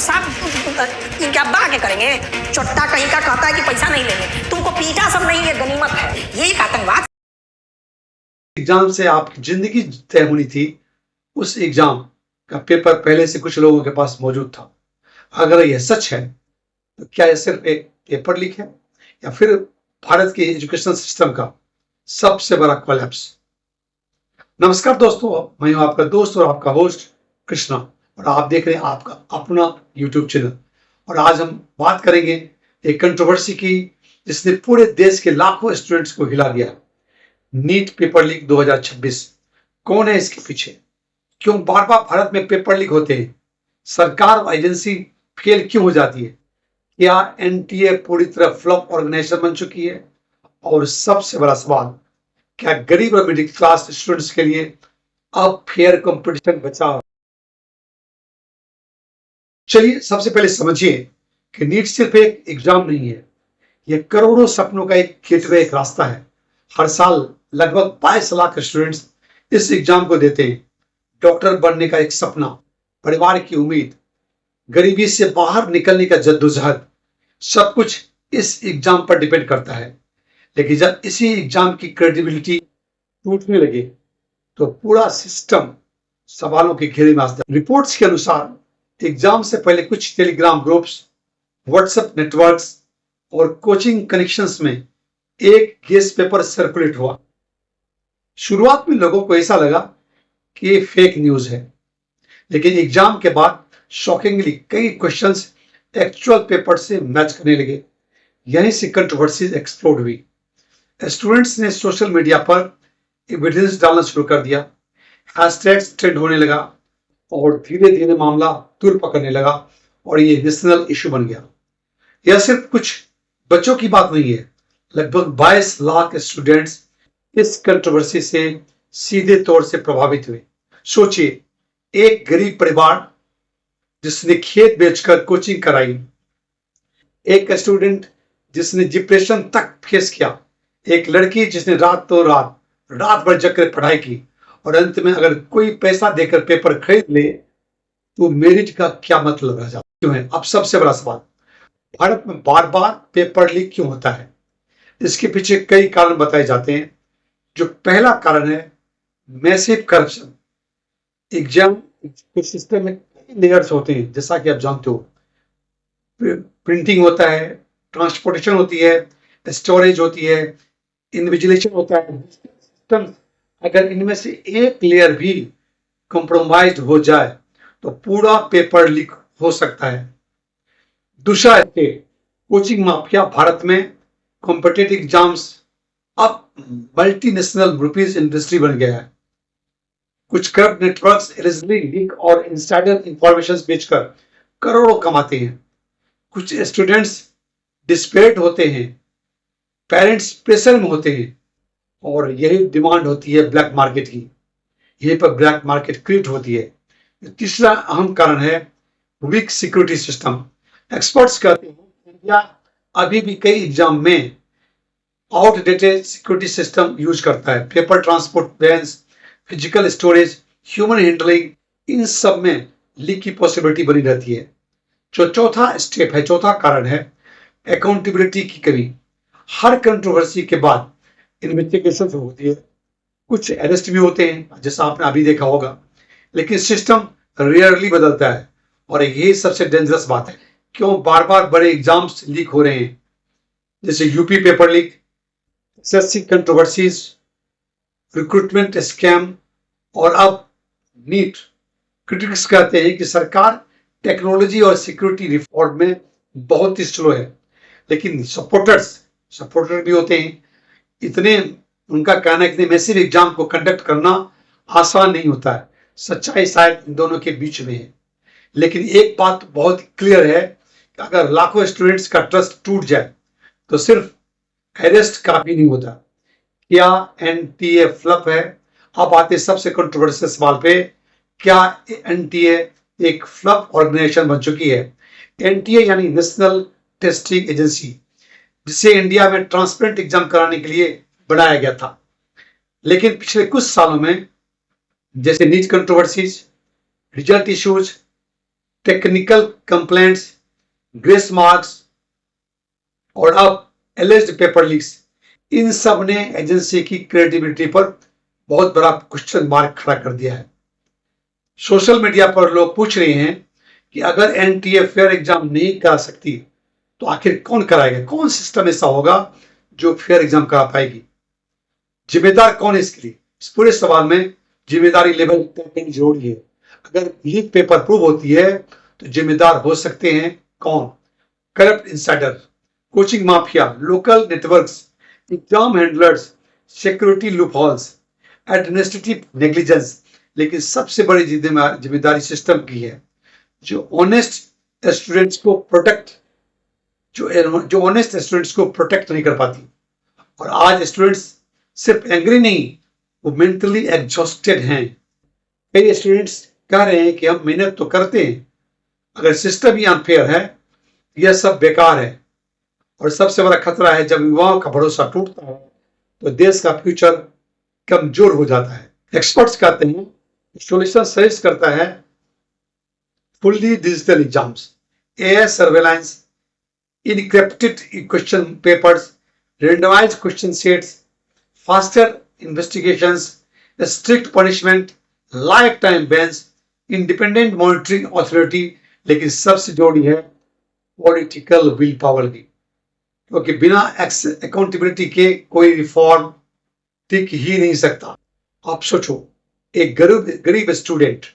साहब क्या बा के करेंगे? चोट्टा कहीं का कहता है कि पैसा नहीं लेंगे, तुमको पीटा सब नहीं, ये गनीमत है, ये एक आतंकवाद। एग्जाम से आपकी जिंदगी तय होनी थी, उस एग्जाम का पेपर पहले से कुछ लोगों के पास मौजूद था। अगर यह सच है तो क्या यह सिर्फ एक पेपर लीक है या फिर भारत के एजुकेशन सिस्टम का सबसे बड़ा कोलैप्स? नमस्कार दोस्तों, मैं हूं आपका दोस्त और आपका होस्ट कृष्णा और आप देख रहे हैं आपका अपना यूट्यूब चैनल। और आज हम बात करेंगे एक कंट्रोवर्सी की जिसने पूरे देश के लाखों स्टूडेंट्स को हिला दिया। NEET paper leak 2026। कौन है इसके पीछे? क्यों बार बार भारत में पेपर लीक होते हैं? सरकार और एजेंसी फेल क्यों हो जाती है? क्या एनटीए पूरी तरह फ्लॉप ऑर्गेनाइजेशन बन चुकी है? और सबसे बड़ा सवाल, क्या गरीब और मिडिल क्लास स्टूडेंट्स के लिए अब फेयर कंपटीशन बचा? चलिए सबसे पहले समझिए कि नीट सिर्फ एक एग्जाम नहीं है, यह करोड़ों सपनों का एक गेटवे, एक रास्ता है। हर साल लगभग 22 लाख स्टूडेंट्स इस एग्जाम को देते हैं। डॉक्टर बनने का एक सपना, परिवार की उम्मीद, गरीबी से बाहर निकलने का जद्दोजहद, सब कुछ इस एग्जाम पर डिपेंड करता है। लेकिन जब इसी एग्जाम की क्रेडिबिलिटी टूटने लगे तो पूरा सिस्टम सवालों के घेरे में आ जाता है। रिपोर्ट्स के अनुसार एग्जाम से पहले कुछ टेलीग्राम ग्रुप्स, व्हाट्सएप नेटवर्क्स और कोचिंग कनेक्शंस में एक गेस पेपर सर्कुलेट हुआ। शुरुआत में लोगों को ऐसा लगा कि ये फेक न्यूज है, लेकिन एग्जाम के बाद शॉकिंगली कई क्वेश्चंस एक्चुअल पेपर से मैच करने लगे। यहीं से कंट्रोवर्सीज एक्सप्लोड हुई। स्टूडेंट्स ने सोशल मीडिया पर एविडेंस डालना शुरू कर दिया, हैशटैग्स ट्रेंड होने लगा और धीरे धीरे मामला तुर पकड़ने लगा और ये नेशनल इशू बन गया। यह सिर्फ कुछ बच्चों की बात नहीं है, लगभग 22 लाख स्टूडेंट्स इस कंट्रोवर्सी से सीधे तौर से प्रभावित हुए। सोचिए, एक गरीब परिवार जिसने खेत बेचकर कोचिंग कराई, एक स्टूडेंट जिसने डिप्रेशन तक फेस किया, एक लड़की जिसने रात भर जगकर पढ़ाई की, और अंत में अगर कोई पैसा देकर पेपर खरीद ले तो मेरिट का क्या मतलब रह जाता? क्यों है? अब सबसे बड़ा सवाल, भारत में बार बार पेपर लीक क्यों होता है? इसके पीछे कई कारण बताए जाते हैं। जो पहला कारण है मैसिव करप्शन। एग्जाम सिस्टम में कई लेयर्स होते हैं, जैसा कि आप जानते हो। प्रिंटिंग होता है, ट्रांसपोर्टेशन होती है, स्टोरेज होती है, इन्विजिलेशन होता है। सिस्टम अगर इनमें से एक लेयर भी कॉम्प्रोमाइज हो जाए तो पूरा पेपर लीक हो सकता है। दूसरा है कोचिंग माफिया। भारत में कॉम्पिटिटिव एग्जाम्स अब मल्टीनेशनल रुपीज इंडस्ट्री बन गया है। कुछ करप्ट नेटवर्क्स एलिजिबली लीक और इनसाइडर इंफॉर्मेशन बेचकर करोड़ों कमाते हैं। कुछ स्टूडेंट्स डिस्परेट होते हैं, पेरेंट्स प्रेशर में होते हैं और यही डिमांड होती है ब्लैक मार्केट की। यहीं पर ब्लैक मार्केट क्रिएट होती है। तीसरा अहम कारण है वीक सिक्योरिटी सिस्टम। एक्सपर्ट्स कहते हैं इंडिया अभी भी कई एग्जाम में आउटडेटेड सिक्योरिटी सिस्टम यूज करता है। Paper transport vans, physical storage, human handling, इन सब में लीक की पॉसिबिलिटी बनी रहती है। जो चौथा कारण है अकाउंटेबिलिटी की कमी। हर कंट्रोवर्सी के बाद इन्वेस्टिगेशन होती है, कुछ अरेस्ट भी होते हैं जैसा आपने अभी देखा होगा, लेकिन सिस्टम रेयरली बदलता है और यही सबसे डेंजरस बात है। क्यों बार बार बड़े एग्जाम्स लीक हो रहे हैं, जैसे UP paper leak, SSC controversies, recruitment scam और अब नीट। क्रिटिक्स कहते हैं कि सरकार टेक्नोलॉजी और सिक्योरिटी रिफॉर्म में बहुत ही स्लो है, लेकिन सपोर्टर भी होते हैं। उनका कहना है कि मैसिव एग्जाम को कंडक्ट करना आसान नहीं होता है। सच्चाई शायद इन दोनों के बीच में है। लेकिन एक बात बहुत क्लियर है कि अगर लाखों स्टूडेंट्स का ट्रस्ट टूट जाए तो सिर्फ अरेस्ट काफी नहीं होता। क्या एनटीए फ्लॉप है? अब आते सबसे कंट्रोवर्शियल सवाल पे, क्या एनटीए एक फ्लॉप ऑर्गेनाइजेशन बन चुकी है? एनटीए यानी नेशनल टेस्टिंग एजेंसी, जिसे इंडिया में ट्रांसपेरेंट एग्जाम कराने के लिए बनाया गया था। लेकिन पिछले कुछ सालों में जैसे NEET controversies, result issues, technical complaints, grace marks और अब एलिज्ड पेपर लीक्स, इन सब ने एजेंसी की क्रेडिबिलिटी पर बहुत बड़ा क्वेश्चन मार्क खड़ा कर दिया है। सोशल मीडिया पर लोग पूछ रहे हैं कि अगर एनटीए फेयर एग्जाम नहीं करा सकती तो आखिर कौन कराएगा? कौन सिस्टम ऐसा होगा जो फेयर एग्जाम करा पाएगी? जिम्मेदार कौन है इसके लिए? इस पूरे सवाल में जिम्मेदारी लेवल तय करनी जरूरी है। अगर लीक पेपर प्रूव होती है तो जिम्मेदार हो सकते हैं कौन? Corrupt insider, coaching mafia, local networks, exam handlers, security loopholes, administrative negligence. लेकिन सबसे बड़ी जिम्मेदारी सिस्टम की है, जो ऑनेस्ट स्टूडेंट्स को प्रोटेक्ट जो ऑनेस्ट स्टूडेंट्स को प्रोटेक्ट नहीं कर पाती। और आज स्टूडेंट्स सिर्फ एंग्री नहीं, वो मेंटली एग्जॉस्टेड हैं। कई स्टूडेंट्स कह रहे हैं कि हम मेहनत तो करते हैं, अगर सिस्टम ही अनफेयर है, यह सब बेकार है। और सबसे बड़ा खतरा है, जब युवाओं का भरोसा टूटता है तो देश का फ्यूचर कमजोर हो जाता है। एक्सपर्ट्स कहते हैं, सॉल्यूशन सजेस्ट करता है fully digital exams, AI surveillance, encrypted question papers, randomized question sets, faster investigations, strict punishment, lifetime bans, independent monitoring authority। लेकिन सबसे जरूरी है पॉलिटिकल विल पावर की, क्योंकि बिना अकाउंटेबिलिटी के कोई रिफॉर्म टिक ही नहीं सकता। आप सोचो, एक गरीब स्टूडेंट,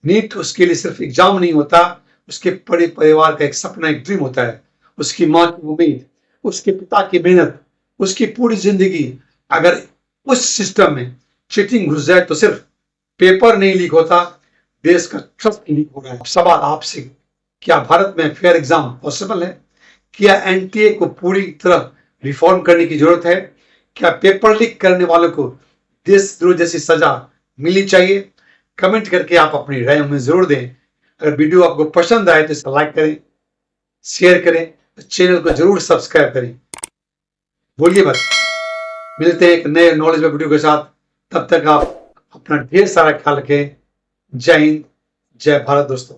नीट उसके लिए सिर्फ एग्जाम नहीं होता, उसके बड़े परिवार का एक सपना, एक ड्रीम होता है। उसकी माँ की उम्मीद, उसके पिता की मेहनत, उसकी पूरी जिंदगी। अगर उस सिस्टम में चीटिंग घुस जाए तो सिर्फ पेपर नहीं लीक होता, देश का ट्रस्ट लीक हो रहा है। सवाल आपसे, क्या भारत में फेयर एग्जाम पॉसिबल है? क्या एनटीए को पूरी तरह रिफॉर्म करने की जरूरत है? क्या पेपर लीक करने वालों को देशद्रोह जैसी सजा मिलनी चाहिए? कमेंट करके आप अपनी राय हमें जरूर दें। अगर वीडियो आपको पसंद आए तो इसे लाइक करें, शेयर करें, चैनल को जरूर सब्सक्राइब करें। बोलिए मत। मिलते हैं एक नए नॉलेज वीडियो के साथ। तब तक आप अपना ढेर सारा ख्याल रखें। जय हिंद, जय भारत दोस्तों।